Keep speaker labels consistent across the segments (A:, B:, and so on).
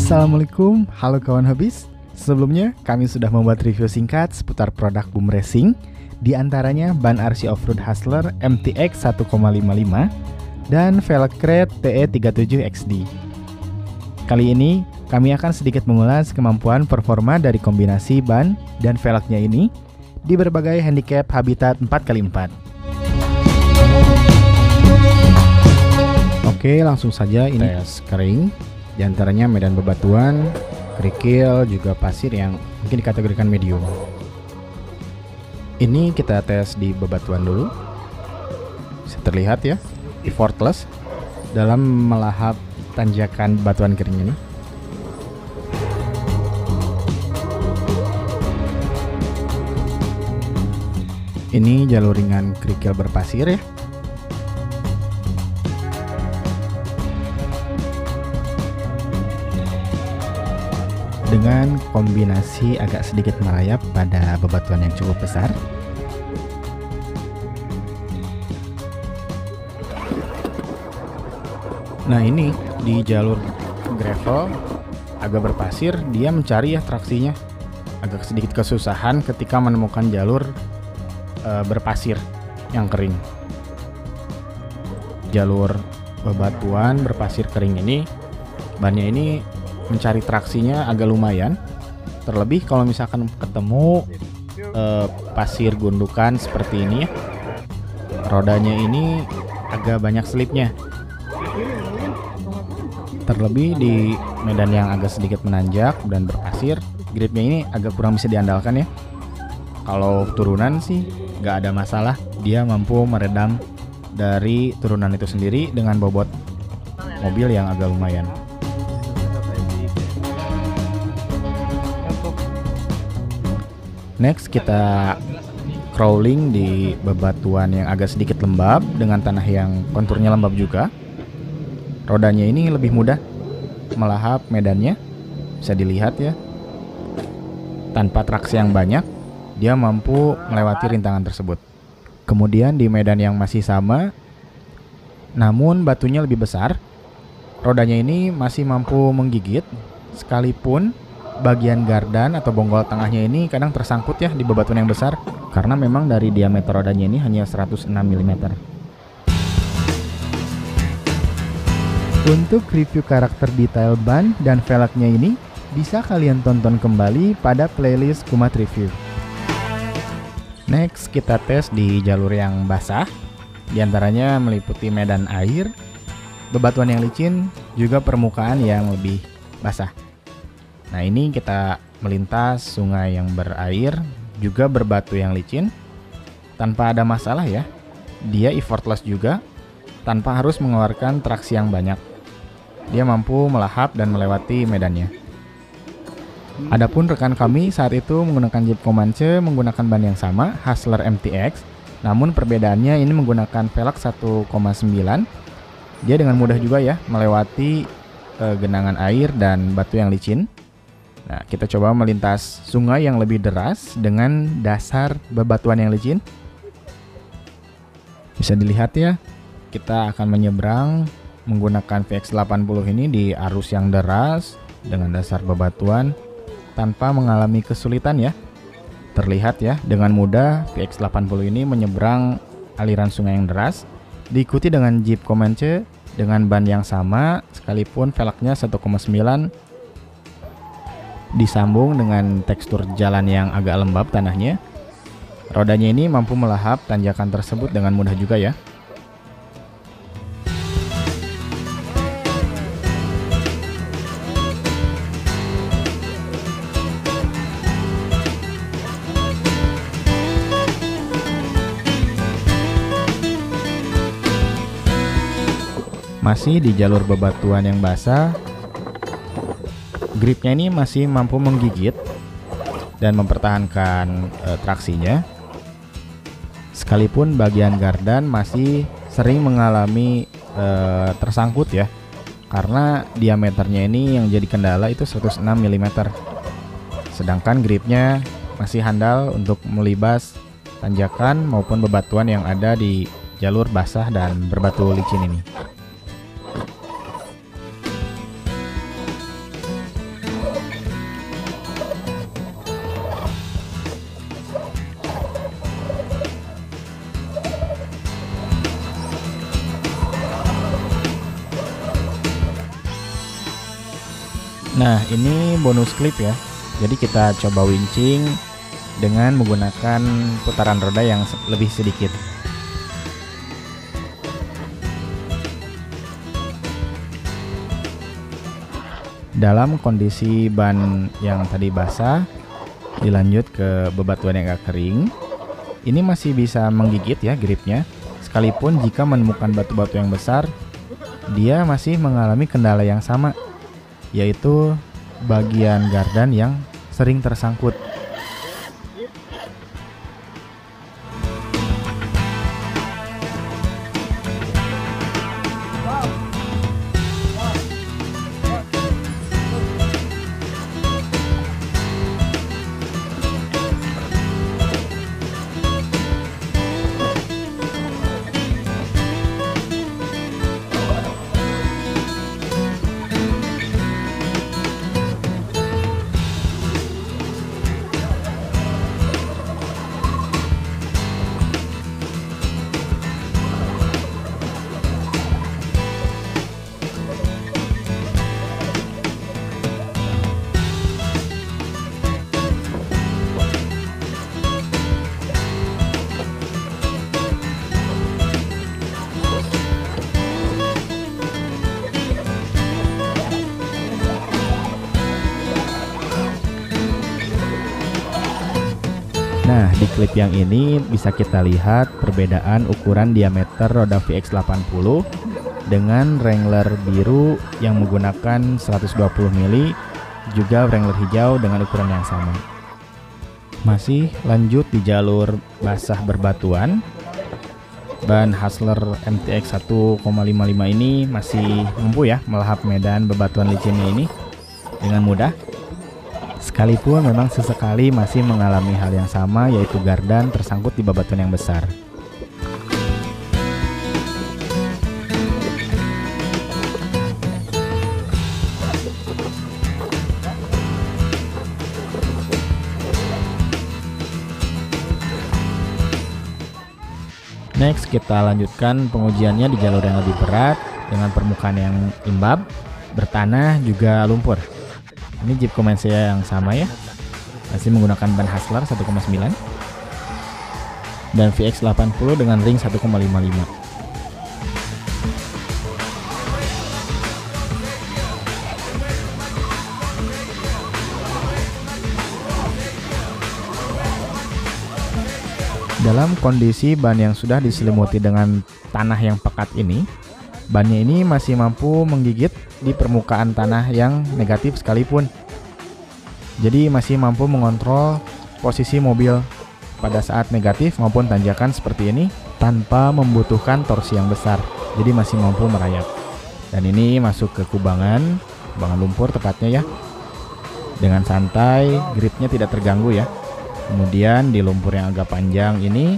A: Assalamualaikum, halo kawan hobis. Sebelumnya kami sudah membuat review singkat seputar produk boom racing, di antaranya ban RC Offroad Hustler MTX 1,55 dan velg crate TE37XD. Kali ini kami akan sedikit mengulas kemampuan performa dari kombinasi ban dan velgnya ini di berbagai handicap habitat 4x4. Oke, langsung saja ini tes kering. Di antaranya medan bebatuan, kerikil, juga pasir yang mungkin dikategorikan medium. Ini kita tes di bebatuan dulu. Bisa terlihat ya, effortless dalam melahap tanjakan batuan kering ini. Ini jalur ringan kerikil berpasir ya. Dengan kombinasi agak sedikit merayap pada bebatuan yang cukup besar. Nah, ini di jalur gravel agak berpasir, dia mencari ya traksinya. Agak sedikit kesusahan ketika menemukan jalur berpasir yang kering. Jalur bebatuan berpasir kering ini, bannya ini mencari traksinya agak lumayan, terlebih kalau misalkan ketemu pasir gundukan seperti ini ya. Rodanya ini agak banyak selipnya, terlebih di medan yang agak sedikit menanjak dan berpasir, gripnya ini agak kurang bisa diandalkan ya. Kalau turunan sih nggak ada masalah, dia mampu meredam dari turunan itu sendiri dengan bobot mobil yang agak lumayan. Next kita crawling di bebatuan yang agak sedikit lembab dengan tanah yang konturnya lembab juga. Rodanya ini lebih mudah melahap medannya, bisa dilihat ya. Tanpa traksi yang banyak, dia mampu melewati rintangan tersebut. Kemudian di medan yang masih sama, namun batunya lebih besar, rodanya ini masih mampu menggigit, sekalipun bagian gardan atau bonggol tengahnya ini kadang tersangkut ya di bebatuan yang besar, karena memang dari diameter rodanya ini hanya 106 mm. Untuk review karakter detail ban dan velgnya ini bisa kalian tonton kembali pada playlist Kumat Review. Next kita tes di jalur yang basah, diantaranya meliputi medan air, bebatuan yang licin, juga permukaan yang lebih basah. Nah, ini kita melintas sungai yang berair, juga berbatu yang licin, tanpa ada masalah ya. Dia effortless juga, tanpa harus mengeluarkan traksi yang banyak. Dia mampu melahap dan melewati medannya. Adapun rekan kami saat itu menggunakan Jeep Comanche menggunakan ban yang sama, Hustler MTX, namun perbedaannya ini menggunakan velg 1,9. Dia dengan mudah juga ya melewati genangan air dan batu yang licin. Nah, kita coba melintas sungai yang lebih deras dengan dasar bebatuan yang licin. Bisa dilihat ya, kita akan menyeberang menggunakan VX80 ini di arus yang deras dengan dasar bebatuan tanpa mengalami kesulitan ya. Terlihat ya, dengan mudah VX80 ini menyeberang aliran sungai yang deras, diikuti dengan Jeep Comanche dengan ban yang sama, sekalipun velgnya 1,9, disambung dengan tekstur jalan yang agak lembab tanahnya. Rodanya ini mampu melahap tanjakan tersebut dengan mudah juga ya. Masih di jalur bebatuan yang basah, gripnya ini masih mampu menggigit dan mempertahankan traksinya. Sekalipun bagian gardan masih sering mengalami tersangkut ya, karena diameternya ini yang jadi kendala itu 106 mm. Sedangkan gripnya masih handal untuk melibas tanjakan maupun bebatuan yang ada di jalur basah dan berbatu licin ini. Nah, ini bonus klip ya. Jadi kita coba wincing dengan menggunakan putaran roda yang lebih sedikit. Dalam kondisi ban yang tadi basah, dilanjut ke bebatuan yang agak kering, ini masih bisa menggigit ya gripnya. Sekalipun jika menemukan batu-batu yang besar, dia masih mengalami kendala yang sama, yaitu bagian gardan yang sering tersangkut. Nah, di klip yang ini bisa kita lihat perbedaan ukuran diameter roda VX80 dengan Wrangler biru yang menggunakan 120 mili, juga Wrangler hijau dengan ukuran yang sama. Masih lanjut di jalur basah berbatuan, ban Hustler MTX 1,55 ini masih mampu ya melahap medan bebatuan licinnya ini dengan mudah. Sekalipun memang sesekali masih mengalami hal yang sama, yaitu gardan tersangkut di bebatuan yang besar. Next, kita lanjutkan pengujiannya di jalur yang lebih berat dengan permukaan yang imbab, bertanah, juga lumpur. Ini Jeep Comencia yang sama ya, masih menggunakan ban Hustler 1,9 dan VX80 dengan ring 1,55. Dalam kondisi ban yang sudah diselimuti dengan tanah yang pekat ini, bannya ini masih mampu menggigit di permukaan tanah yang negatif sekalipun. Jadi masih mampu mengontrol posisi mobil pada saat negatif maupun tanjakan seperti ini tanpa membutuhkan torsi yang besar. Jadi masih mampu merayap. Dan ini masuk ke kubangan lumpur tepatnya ya. Dengan santai, gripnya tidak terganggu ya. Kemudian di lumpur yang agak panjang ini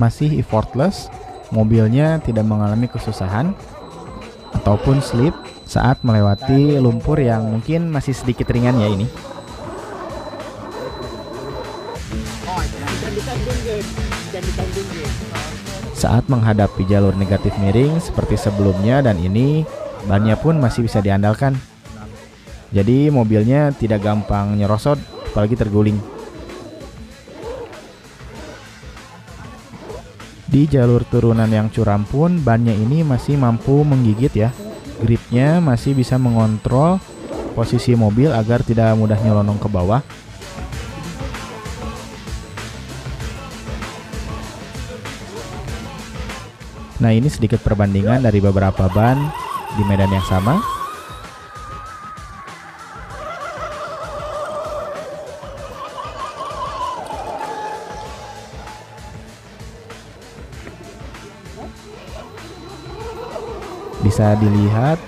A: masih effortless, mobilnya tidak mengalami kesusahan ataupun slip saat melewati lumpur yang mungkin masih sedikit ringan ya ini. Saat menghadapi jalur negatif miring seperti sebelumnya, dan ini bannya pun masih bisa diandalkan. Jadi mobilnya tidak gampang nyerosot apalagi terguling. Di jalur turunan yang curam pun bannya ini masih mampu menggigit ya. Gripnya masih bisa mengontrol posisi mobil agar tidak mudah nyelonong ke bawah. Nah, ini sedikit perbandingan dari beberapa ban di medan yang sama. Bisa dilihat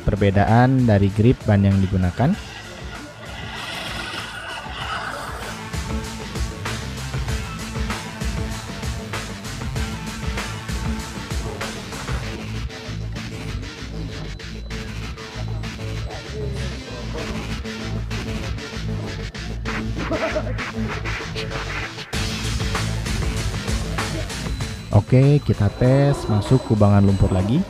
A: perbedaan dari grip ban yang digunakan. Oke, kita tes masuk kubangan lumpur lagi.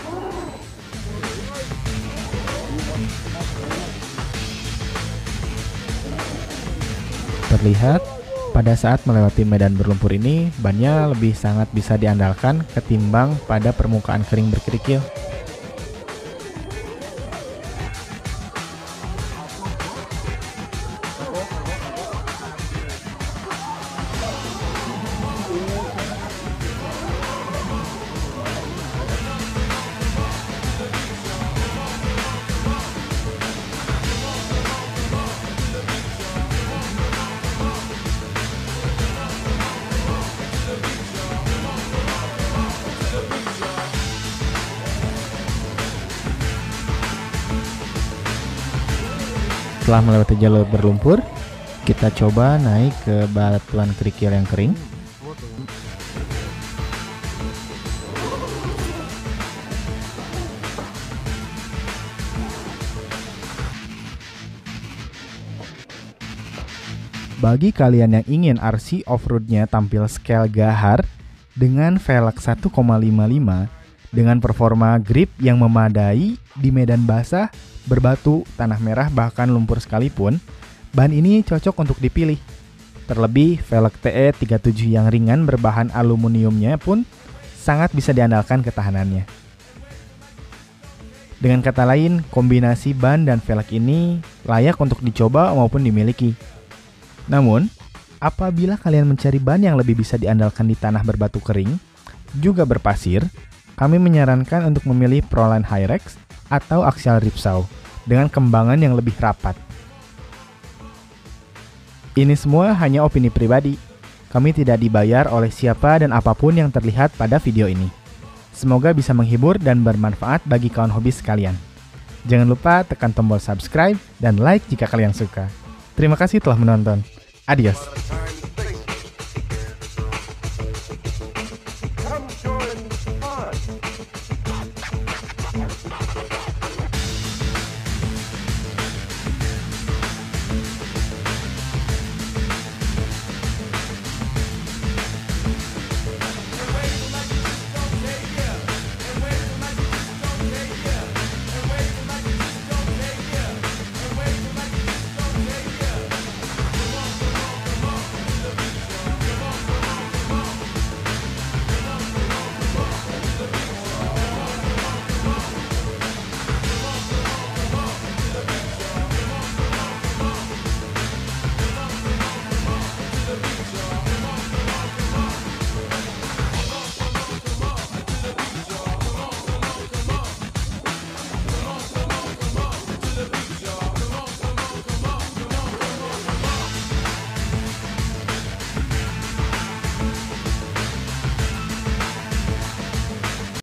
A: Terlihat pada saat melewati medan berlumpur ini, bannya lebih sangat bisa diandalkan ketimbang pada permukaan kering berkerikil. Setelah melewati jalur berlumpur, kita coba naik ke batuan kerikil yang kering. Bagi kalian yang ingin RC off-roadnya tampil scale gahar dengan velg 1,55 dengan performa grip yang memadai di medan basah, berbatu, tanah merah, bahkan lumpur sekalipun, ban ini cocok untuk dipilih. Terlebih velg TE37 yang ringan berbahan aluminiumnya pun sangat bisa diandalkan ketahanannya. Dengan kata lain, kombinasi ban dan velg ini layak untuk dicoba maupun dimiliki. Namun, apabila kalian mencari ban yang lebih bisa diandalkan di tanah berbatu kering, juga berpasir, kami menyarankan untuk memilih Proline Hyrex atau Axial Ripsaw dengan kembangan yang lebih rapat. Ini semua hanya opini pribadi. Kami tidak dibayar oleh siapa dan apapun yang terlihat pada video ini. Semoga bisa menghibur dan bermanfaat bagi kawan hobi sekalian. Jangan lupa tekan tombol subscribe dan like jika kalian suka. Terima kasih telah menonton. Adios.